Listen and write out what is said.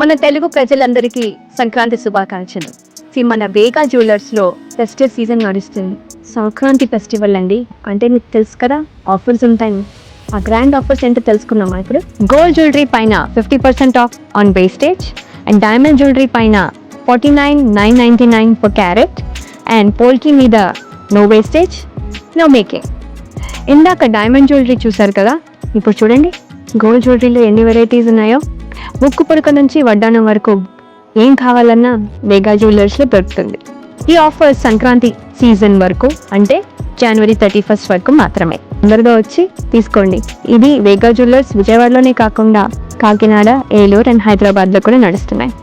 మన తెలుగు ప్రజలందరికీ సంక్రాంతి శుభాకాంక్షలు. మన వేగా జ్యువెలర్స్లో ఫెస్టివ్ సీజన్ నడుస్తుంది. సంక్రాంతి ఫెస్టివల్ అండి, అంటే మీకు తెలుసు కదా, ఆఫర్స్ ఉంటాయి. ఆ గ్రాండ్ ఆఫర్స్ ఏంటో తెలుసుకున్నామా ఇప్పుడు. గోల్డ్ జ్యువెలరీ పైన 50% of on wastage, and diamond jewellery పైన 49,999 per క్యారెట్, అండ్ పోల్కి మీద నో వేస్టేజ్, నో మేకింగ్. ఇందాక డైమండ్ జ్యువెలరీ చూసారు కదా, ఇప్పుడు చూడండి గోల్డ్ జ్యువెలరీలో ఎన్ని వెరైటీస్ ఉన్నాయో. ముక్కు పుడక నుంచి వడ్డానం వరకు ఏం కావాలన్నా వేగా జ్యువెలర్స్లో దొరుకుతుంది. ఈ ఆఫర్ సంక్రాంతి సీజన్ వరకు, అంటే January 31st వరకు మాత్రమే. తొందరగా వచ్చి తీసుకోండి. ఇది వేగా జ్యువెలర్స్ విజయవాడలోనే కాకుండా కాకినాడ, ఏలూరు అండ్ హైదరాబాద్లో కూడా నడుస్తున్నాయి.